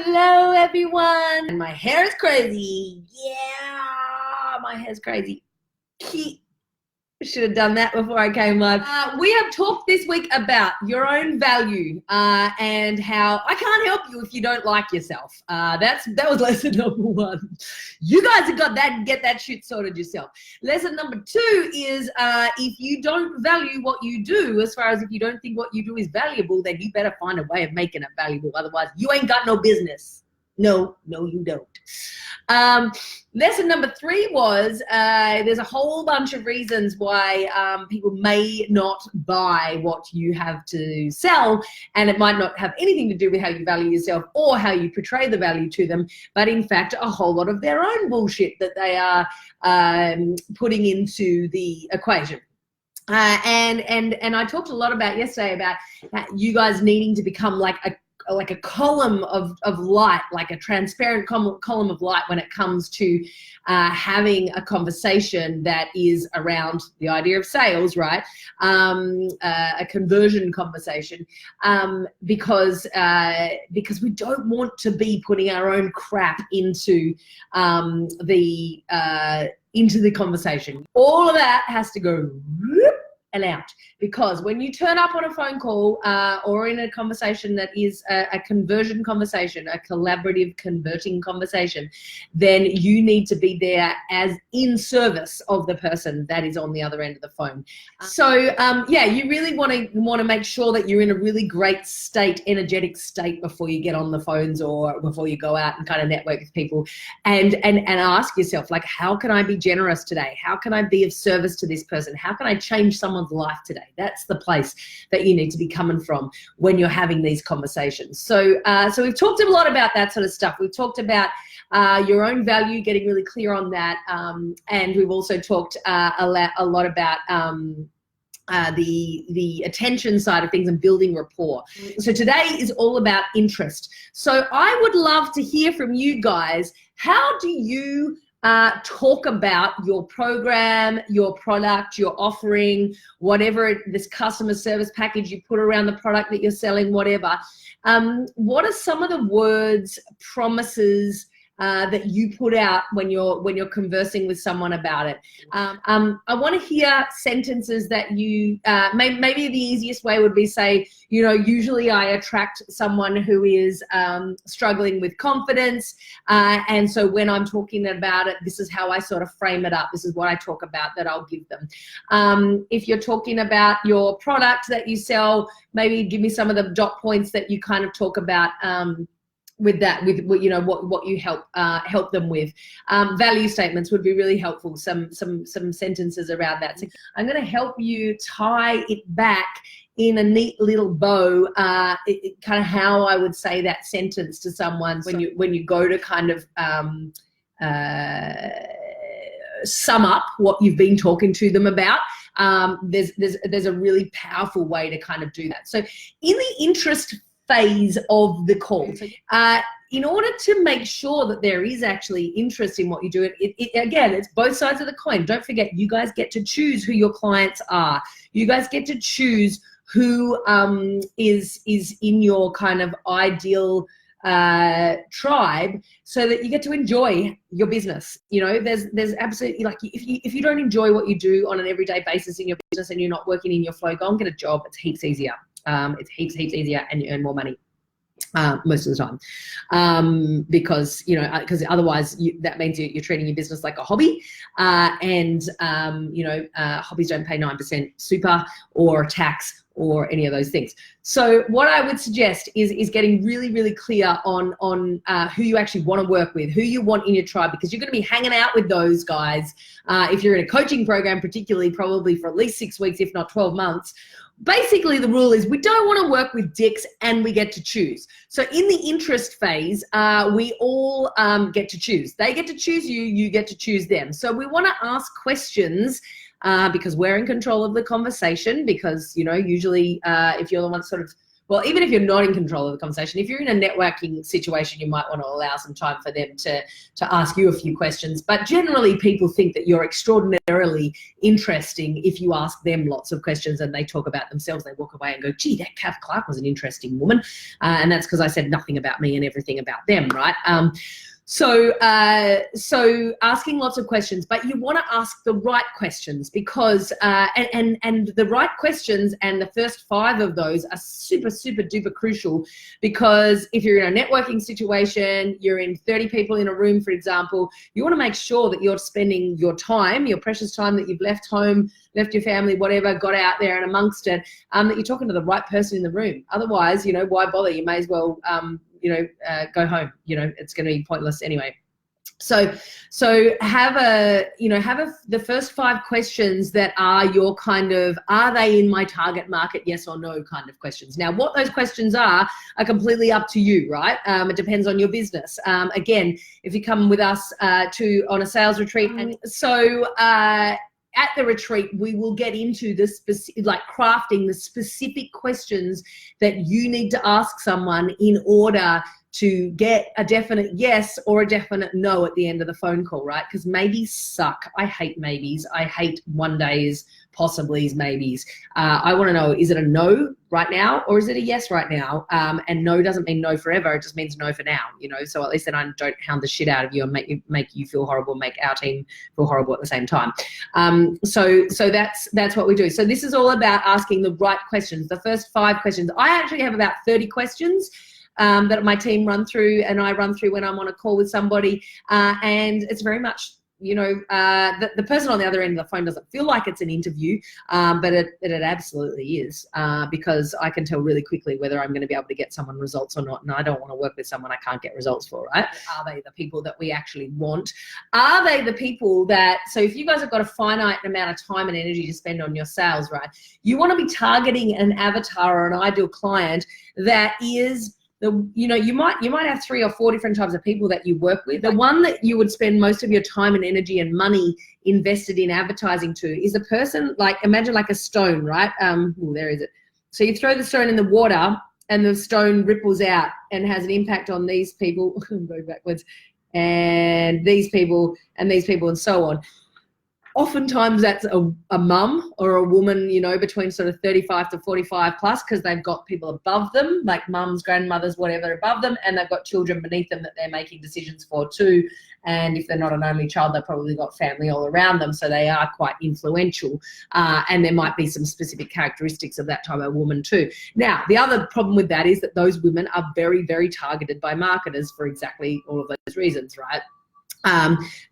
Hello everyone. And my hair is crazy. Yeah, my hair's crazy. Should have done that before I came live. We have talked this week about your own value and how I can't help you if you don't like yourself. That was lesson number one. You guys have got that and get that shit sorted yourself. Lesson number two is if you don't value what you do, as far as if you don't think what you do is valuable, then you better find a way of making it valuable. Otherwise, you ain't got no business. No, you don't. Lesson number three was there's a whole bunch of reasons why people may not buy what you have to sell, and it might not have anything to do with how you value yourself or how you portray the value to them, but in fact a whole lot of their own bullshit that they are putting into the equation. And I talked a lot about yesterday about you guys needing to become like a column of light, like a transparent column of light when it comes to having a conversation that is around the idea of sales, right? A conversion conversation, because we don't want to be putting our own crap into the conversation. All of that has to go and out, because when you turn up on a phone call or in a conversation that is a conversion conversation, a collaborative converting conversation, then you need to be there as in service of the person that is on the other end of the phone. So yeah, you really want to make sure that you're in a really great state, energetic state, before you get on the phones or before you go out and kind of network with people, and ask yourself, like, how can I be generous today? How can I be of service to this person? How can I change someone's life today? That's the place that you need to be coming from when you're having these conversations. So so we've talked a lot about that sort of stuff. We've talked about your own value, getting really clear on that, and we've also talked a lot about the attention side of things and building rapport. So today is all about interest. So I would love to hear from you guys. How do you talk about your program, your product, your offering, whatever this customer service package you put around the product that you're selling, whatever? What are some of the words, promises that you put out when you're conversing with someone about it? I want to hear sentences that you maybe the easiest way would be, say, you know, usually I attract someone who is struggling with confidence, and so when I'm talking about it, this is how I sort of frame it up. This is what I talk about that I'll give them. If you're talking about your product that you sell, maybe give me some of the dot points that you kind of talk about with that, with you know, what you help them with. Value statements would be really helpful. Some sentences around that. So I'm going to help you tie it back in a neat little bow, kind of how I would say that sentence to someone when you go to kind of sum up what you've been talking to them about. There's a really powerful way to kind of do that. So in the interest phase of the call, in order to make sure that there is actually interest in what you do, again, it's both sides of the coin. Don't forget, you guys get to choose who your clients are. You guys get to choose who is in your kind of ideal tribe, so that you get to enjoy your business. You know, there's absolutely, like, if you don't enjoy what you do on an everyday basis in your business and you're not working in your flow, go and get a job. It's heaps easier. It's heaps easier, and you earn more money most of the time, because, you know, because otherwise that means you're treating your business like a hobby, and you know, hobbies don't pay 9% super or tax or any of those things. So what I would suggest is getting really clear on who you actually want to work with, who you want in your tribe, because you're going to be hanging out with those guys if you're in a coaching program, particularly, probably for at least 6 weeks, if not 12 months. Basically, the rule is we don't want to work with dicks, and we get to choose. So in the interest phase, we all get to choose. They get to choose you, you get to choose them. So we want to ask questions because we're in control of the conversation, because, you know, usually if you're the one sort of well, even if you're not in control of the conversation, if you're in a networking situation, you might want to allow some time for them to ask you a few questions. But generally, people think that you're extraordinarily interesting if you ask them lots of questions and they talk about themselves. They walk away and go, gee, that Kath Clark was an interesting woman. And that's because I said nothing about me and everything about them, right? So asking lots of questions, but you want to ask the right questions because, and the right questions, and the first 5 of those are super, super duper crucial, because if you're in a networking situation, you're in 30 people in a room, for example, you want to make sure that you're spending your time, your precious time that you've left home, left your family, whatever, got out there and amongst it, that you're talking to the right person in the room. Otherwise, you know, why bother? You may as well, go home. You know, it's going to be pointless anyway. So have the first 5 questions that are your kind of, are they in my target market, yes or no kind of questions. Now, what those questions are completely up to you, right? It depends on your business. Again, if you come with us on a sales retreat, and at the retreat, we will get into the specific, like crafting the specific questions that you need to ask someone in order to get a definite yes or a definite no at the end of the phone call, right? Because maybes suck. I hate maybes. I hate one days, possiblies, maybes. I want to know, is it a no right now or is it a yes right now? And no doesn't mean no forever. It just means no for now, you know? So at least then I don't hound the shit out of you and make you feel horrible, make our team feel horrible at the same time. So that's what we do. So this is all about asking the right questions. The first 5 questions. I actually have about 30 questions that my team run through and I run through when I'm on a call with somebody, and it's very much, you know, the person on the other end of the phone doesn't feel like it's an interview, but it absolutely is, because I can tell really quickly whether I'm going to be able to get someone results or not, and I don't want to work with someone I can't get results for, right? Are they the people that we actually want? Are they the people that, so if you guys have got a finite amount of time and energy to spend on your sales, right, you want to be targeting an avatar or an ideal client that is, you might have 3 or 4 different types of people that you work with. The one that you would spend most of your time and energy and money invested in advertising to is a person, like, imagine like a stone, right? There is it. So you throw the stone in the water and the stone ripples out and has an impact on these people, go backwards, and these people and these people and so on. Oftentimes that's a mum or a woman, you know, between sort of 35 to 45 plus, because they've got people above them, like mums, grandmothers, whatever above them, and they've got children beneath them that they're making decisions for too. And if they're not an only child, they've probably got family all around them, so they are quite influential. And there might be some specific characteristics of that type of woman too. Now, the other problem with that is that those women are very, very targeted by marketers for exactly all of those reasons, right?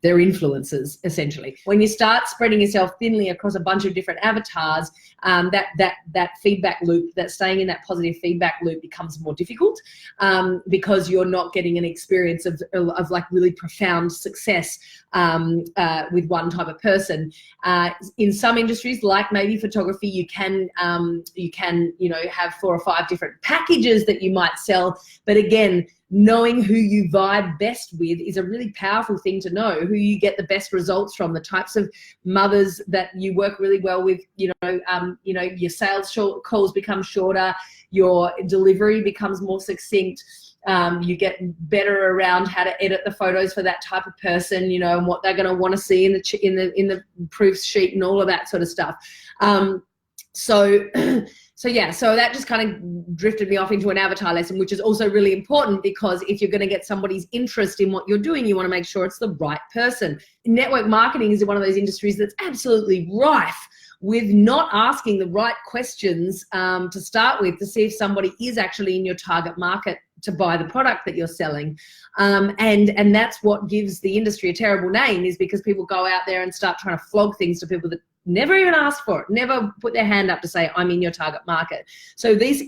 They're influencers, essentially. When you start spreading yourself thinly across a bunch of different avatars, that feedback loop, that staying in that positive feedback loop becomes more difficult, because you're not getting an experience of like really profound success with one type of person. In some industries, like maybe photography, you can have 4 or 5 different packages that you might sell, but again, knowing who you vibe best with is a really powerful thing to know, who you get the best results from, the types of mothers that you work really well with, your sales calls become shorter, your delivery becomes more succinct, you get better around how to edit the photos for that type of person, and what they're going to want to see in the proofs sheet and all of that sort of stuff. So that just kind of drifted me off into an avatar lesson, which is also really important, because if you're going to get somebody's interest in what you're doing, you want to make sure it's the right person. Network marketing is one of those industries that's absolutely rife with not asking the right questions to start with, to see if somebody is actually in your target market to buy the product that you're selling. And that's what gives the industry a terrible name, is because people go out there and start trying to flog things to people that never even asked for it, never put their hand up to say, I'm in your target market. So these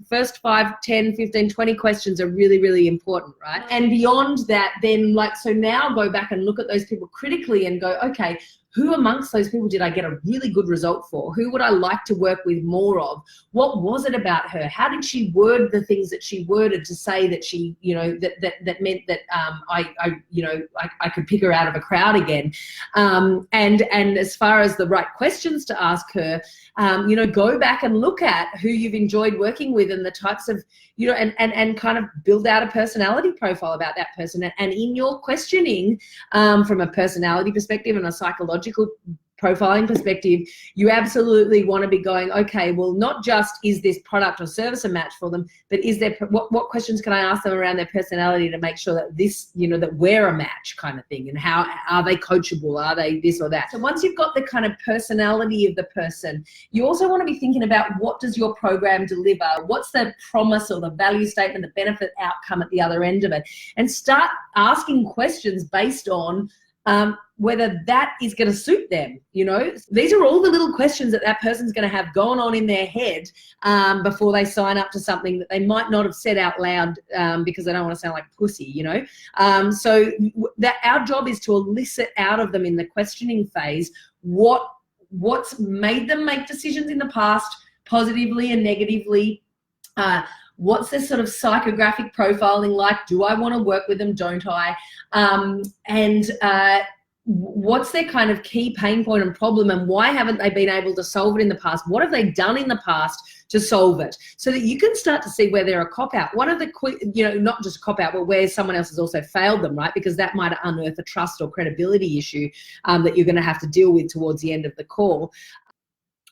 first 5, 10, 15, 20 questions are really, really important, right? And beyond that, then so now go back and look at those people critically and go, okay, who amongst those people did I get a really good result for? Who would I like to work with more of? What was it about her? How did she word the things that she worded to say that she, you know, that meant that I could pick her out of a crowd again? And as far as the right questions to ask her, you know, go back and look at who you've enjoyed working with and the types of, you know, and kind of build out a personality profile about that person. And in your questioning, from a personality perspective and a psychological profiling perspective, you absolutely want to be going, okay, well, not just is this product or service a match for them, but is there, what questions can I ask them around their personality to make sure that this, you know, that we're a match kind of thing, and how are they coachable? Are they this or that? So once you've got the kind of personality of the person, you also want to be thinking about, what does your program deliver? What's the promise or the value statement, the benefit outcome at the other end of it? And start asking questions based on whether that is going to suit them. You know, these are all the little questions that that person's going to have going on in their head before they sign up to something that they might not have said out loud because they don't want to sound like pussy, you know. So that our job is to elicit out of them in the questioning phase what's made them make decisions in the past, positively and negatively. What's this sort of psychographic profiling like? Do I want to work with them? Don't I? What's their kind of key pain point and problem, and why haven't they been able to solve it in the past? What have they done in the past to solve it? So that you can start to see where they're a cop-out. One of the quick, you know, not just a cop-out, but where someone else has also failed them, right? Because that might unearth a trust or credibility issue that you're going to have to deal with towards the end of the call.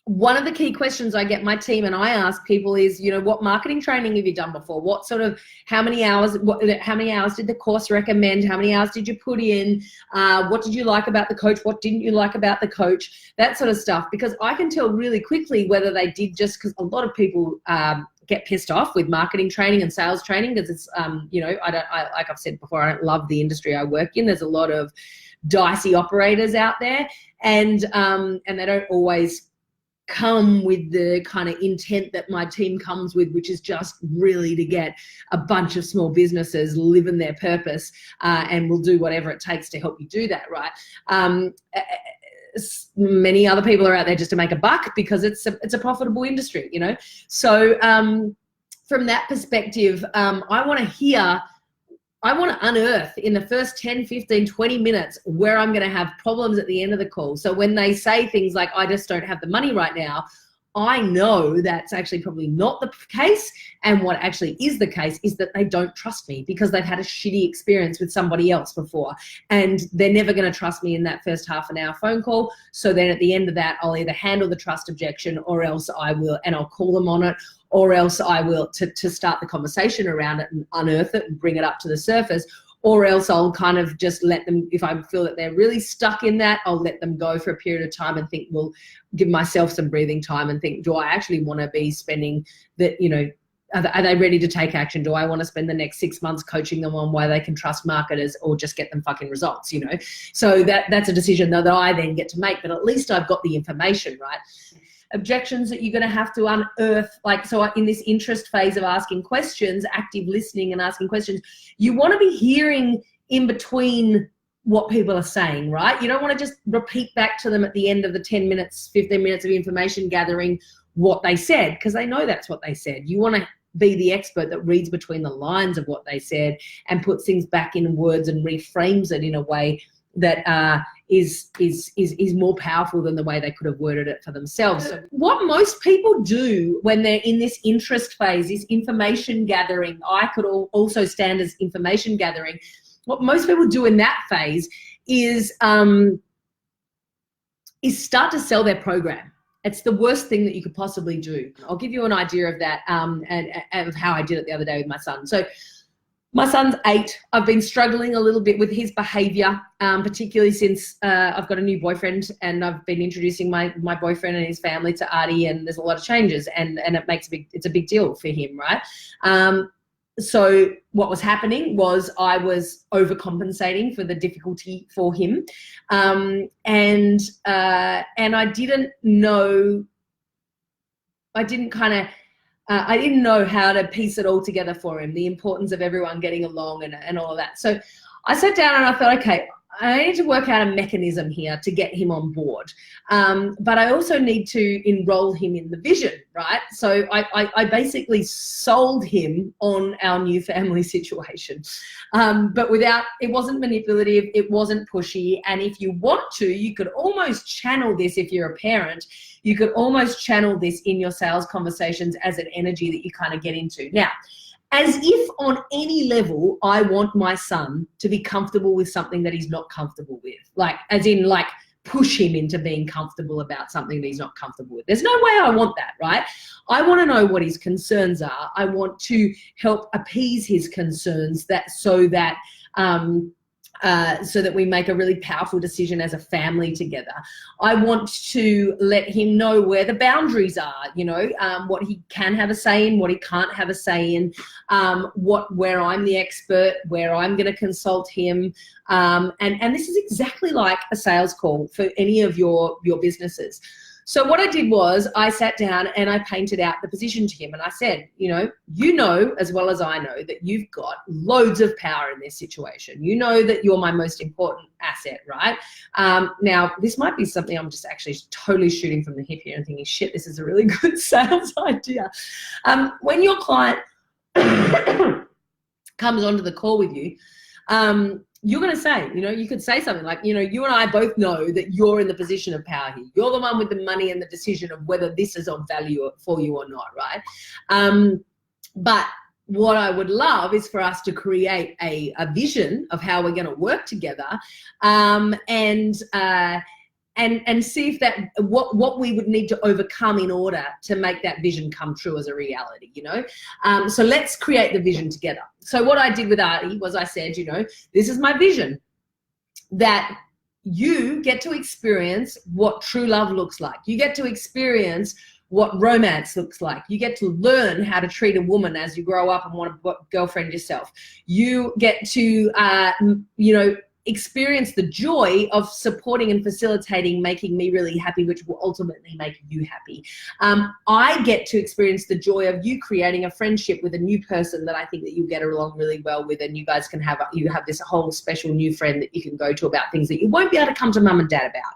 One of the key questions I get my team and I ask people is, you know, what marketing training have you done before? What sort of, how many hours did the course recommend? How many hours did you put in? What did you like about the coach? What didn't you like about the coach? That sort of stuff, because I can tell really quickly whether they did, just because a lot of people get pissed off with marketing training and sales training because it's, you know, like I've said before, I don't love the industry I work in. There's a lot of dicey operators out there, and they don't always come with the kind of intent that my team comes with, which is just really to get a bunch of small businesses living their purpose, and we'll do whatever it takes to help you do that, right? Many other people are out there just to make a buck because it's a profitable industry, you know? So from that perspective, I want to unearth in the first 10, 15, 20 minutes where I'm going to have problems at the end of the call. So when they say things like, I just don't have the money right now, I know that's actually probably not the case. And what actually is the case is that they don't trust me because they've had a shitty experience with somebody else before. And they're never going to trust me in that first half an hour phone call. So then at the end of that, I'll either handle the trust objection, or else I will, and I'll call them on it, or else I will to start the conversation around it and unearth it and bring it up to the surface. Or else I'll kind of just let them, if I feel that they're really stuck in that, I'll let them go for a period of time and think, well, give myself some breathing time and think, do I actually want to be spending that, you know, are they ready to take action? Do I want to spend the next 6 months coaching them on why they can trust marketers, or just get them fucking results, you know? So that's a decision that I then get to make, but at least I've got the information, right? Objections that you're going to have to unearth, like, so in this interest phase of asking questions, active listening and asking questions, you want to be hearing in between what people are saying, right? You don't want to just repeat back to them at the end of the 10 minutes, 15 minutes of information gathering what they said, because they know that's what they said. You want to be the expert that reads between the lines of what they said and puts things back in words and reframes it in a way that is more powerful than the way they could have worded it for themselves. So what most people do when they're in this interest phase is information gathering. I could also stand as information gathering. What most people do in that phase is start to sell their program. It's the worst thing that you could possibly do. I'll give you an idea of that and of how I did it the other day with my son. So my son's 8. I've been struggling a little bit with his behavior, particularly since I've got a new boyfriend, and I've been introducing my boyfriend and his family to Artie, and there's a lot of changes, and it's a big deal for him, right? So what was happening was I was overcompensating for the difficulty for him, and I didn't know. I didn't know how to piece it all together for him, the importance of everyone getting along and all of that. So I sat down and I thought, okay, I need to work out a mechanism here to get him on board. But I also need to enroll him in the vision, right? So I basically sold him on our new family situation. But it wasn't manipulative, it wasn't pushy. And if you want to, you could almost channel this if you're a parent. You could almost channel this in your sales conversations as an energy that you kind of get into. Now, as if on any level, I want my son to be comfortable with something that he's not comfortable with. Like, as in, like, push him into being comfortable about something that he's not comfortable with. There's no way I want that, right? I want to know what his concerns are. I want to help appease his concerns so that we make a really powerful decision as a family together. I want to let him know where the boundaries are, you know, what he can have a say in, what he can't have a say in, where I'm the expert, where I'm going to consult him. And this is exactly like a sales call for any of your businesses. So what I did was I sat down and I painted out the position to him, and I said, you know as well as I know that you've got loads of power in this situation. You know that you're my most important asset, right? Now, this might be something I'm just actually totally shooting from the hip here and thinking, shit, this is a really good sales idea. When your client comes onto the call with you, you're going to say, you could say something like, you and I both know that you're in the position of power here. You're the one with the money and the decision of whether this is of value for you or not, right? But what I would love is for us to create a vision of how we're going to work together, and see if that what we would need to overcome in order to make that vision come true as a reality, So let's create the vision together. So what I did with Artie was I said, this is my vision, that you get to experience what true love looks like. You get to experience what romance looks like. You get to learn how to treat a woman as you grow up and want to girlfriend yourself. You get to, experience the joy of supporting and facilitating, making me really happy, which will ultimately make you happy. I get to experience the joy of you creating a friendship with a new person that I think that you get along really well with, and you guys can have this whole special new friend that you can go to about things that you won't be able to come to mum and dad about,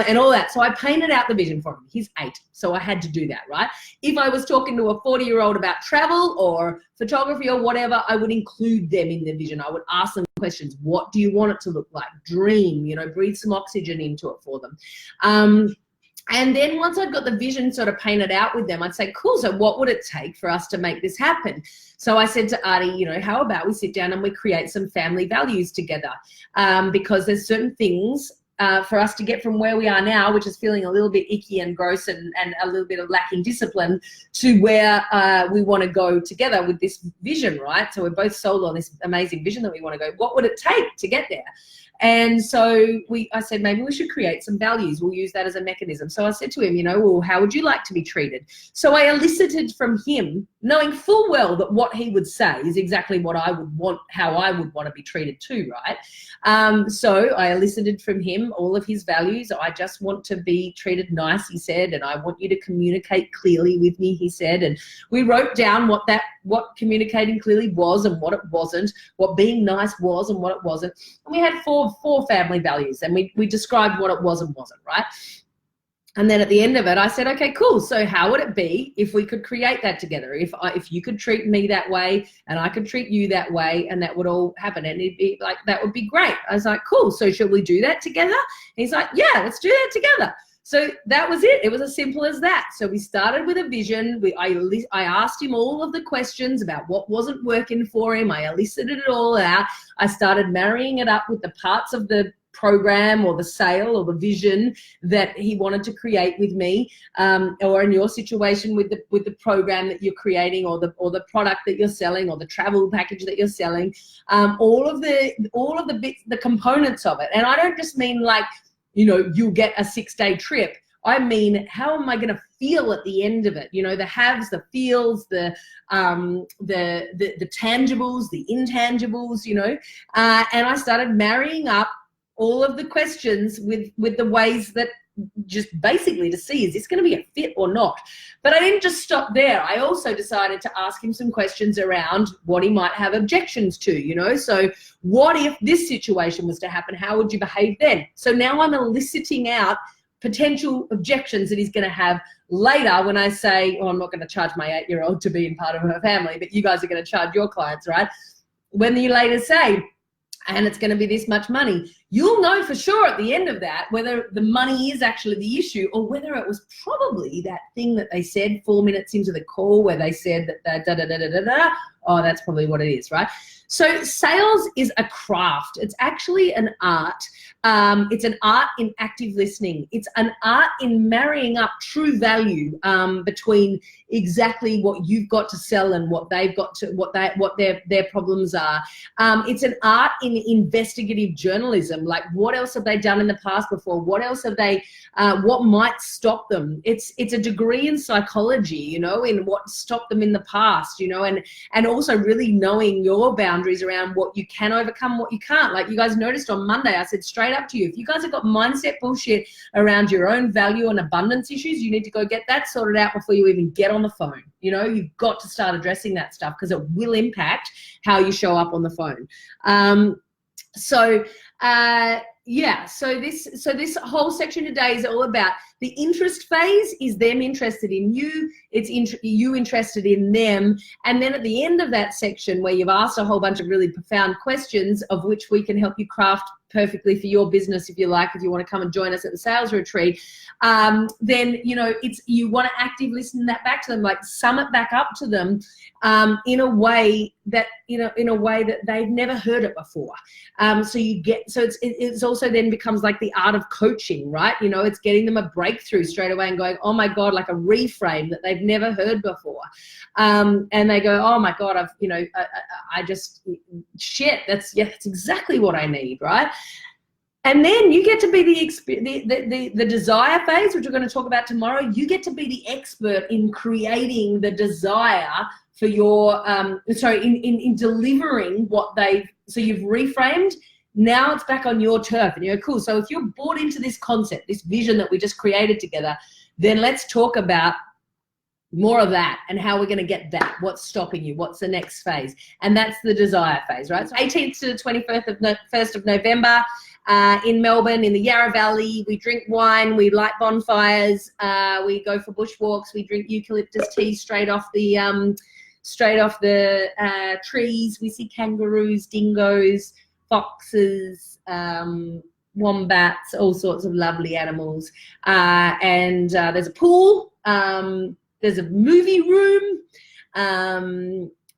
and all that. So I painted out the vision for him. He's 8, so I had to do that, right? If I was talking to a 40-year-old about travel or photography or whatever, I would include them in the vision. I would ask them questions. What do you want it to look like? Dream, breathe some oxygen into it for them. And then once I'd got the vision sort of painted out with them, I'd say, cool, so what would it take for us to make this happen? So I said to Artie, how about we sit down and we create some family values together? Because there's certain things for us to get from where we are now, which is feeling a little bit icky and gross and a little bit of lacking discipline, to where we want to go together with this vision, right? So we're both sold on this amazing vision that we want to go. What would it take to get there? And so I said, maybe we should create some values. We'll use that as a mechanism. So I said to him, well, how would you like to be treated? So I elicited from him, knowing full well that what he would say is exactly what I would want, how I would want to be treated too, right? So I elicited from him all of his values. I just want to be treated nice, he said, and I want you to communicate clearly with me, he said. And we wrote down what communicating clearly was and what it wasn't, what being nice was and what it wasn't. And we had four family values, and we described what it was and wasn't, right? And then at the end of it, I said, okay, cool. So how would it be if we could create that together? If you could treat me that way and I could treat you that way, and that would all happen, and it'd be like, that would be great. I was like, cool. So shall we do that together? And he's like, yeah, let's do that together. So that was it. It was as simple as that. So we started with a vision. I asked him all of the questions about what wasn't working for him. I elicited it all out. I started marrying it up with the parts of the program or the sale or the vision that he wanted to create with me, or in your situation with the program that you're creating, or the product that you're selling, or the travel package that you're selling, all of the bits, the components of it. And I don't just mean like, you'll get a 6-day trip. I mean, how am I going to feel at the end of it? The haves, the feels, the tangibles, the intangibles, and I started marrying up all of the questions with the ways that just basically to see, is this going to be a fit or not? But I didn't just stop there. I also decided to ask him some questions around what he might have objections to, you know. So what if this situation was to happen? How would you behave then? So now I'm eliciting out potential objections that he's going to have later when I say, oh, I'm not going to charge my 8-year-old to be in part of her family, but you guys are going to charge your clients, right? When you later say, and it's going to be this much money, you'll know for sure at the end of that whether the money is actually the issue or whether it was probably that thing that they said 4 minutes into the call where they said that da-da-da-da-da-da. Oh, that's probably what it is, right? So sales is a craft. It's actually an art. It's an art in active listening. It's an art in marrying up true value between exactly what you've got to sell and what they've got to, what their problems are. It's an art in investigative journalism. Like, what else have they done in the past before? What else have they? What might stop them? It's a degree in psychology, you know, in what stopped them in the past, you know, and also really knowing your boundaries around what you can overcome, what you can't. Like you guys noticed on Monday, I said straight up to you, if you guys have got mindset bullshit around your own value and abundance issues, you need to go get that sorted out before you even get on the phone. You know, you've got to start addressing that stuff because it will impact how you show up on the phone. Yeah, so this whole section today is all about the interest phase is them interested in you, it's you interested in them, and then at the end of that section where you've asked a whole bunch of really profound questions of which we can help you craft perfectly for your business, if you like, if you want to come and join us at the sales retreat, then, you know, you want to actively listen that back to them, like sum it back up to them in a way that, you know, in a way that they've never heard it before. So it's also then becomes like the art of coaching, right? You know, it's getting them a breakthrough straight away and going, oh my God, like a reframe that they've never heard before. And they go, oh my God, I just, shit, that's exactly what I need, right? And then you get to be the desire phase, which we're going to talk about tomorrow. You get to be the expert in creating the desire for your, in delivering what so you've reframed. Now it's back on your turf and you're cool. So if you're bought into this concept, this vision that we just created together, then let's talk about more of that and how we're going to get that. What's stopping you? What's the next phase? And that's the desire phase, right? So 18th to the 1st of November in Melbourne, in the Yarra Valley. We drink wine, we light bonfires, we go for bushwalks, we drink eucalyptus tea straight off the trees. We see kangaroos, dingoes, foxes, wombats, all sorts of lovely animals. And there's a pool. There's a movie room.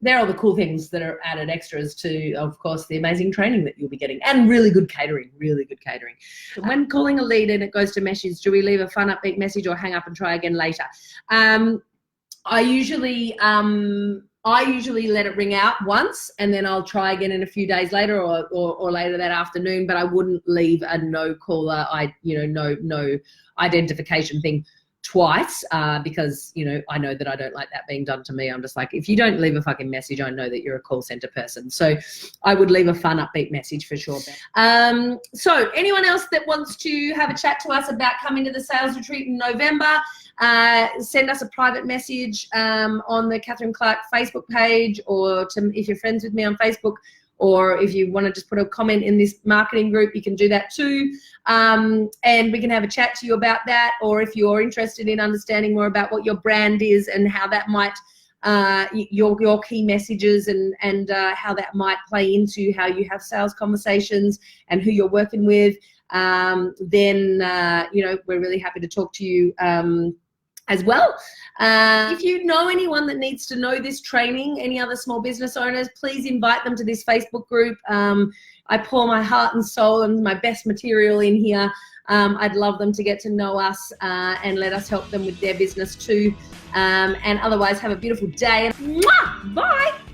They're all the cool things that are added extras to, of course, the amazing training that you'll be getting, and really good catering, really good catering. When calling a lead and it goes to message, do we leave a fun, upbeat message or hang up and try again later? I usually let it ring out once and then I'll try again in a few days later or later that afternoon, but I wouldn't leave a no caller, no identification thing twice because, you know, I know that I don't like that being done to me. I'm just like, if you don't leave a fucking message, I know that you're a call center person. So I would leave a fun, upbeat message for sure. So anyone else that wants to have a chat to us about coming to the sales retreat in November, send us a private message on the Catherine Clark Facebook page, or if you're friends with me on Facebook, or if you want to just put a comment in this marketing group, you can do that too. And we can have a chat to you about that. Or if you're interested in understanding more about what your brand is and how that might, your key messages and how that might play into how you have sales conversations and who you're working with, then, you know, we're really happy to talk to you as well. If you know anyone that needs to know this training, any other small business owners, please invite them to this Facebook group. I pour my heart and soul and my best material in here. I'd love them to get to know us and let us help them with their business too. And otherwise, have a beautiful day. Mwah! Bye.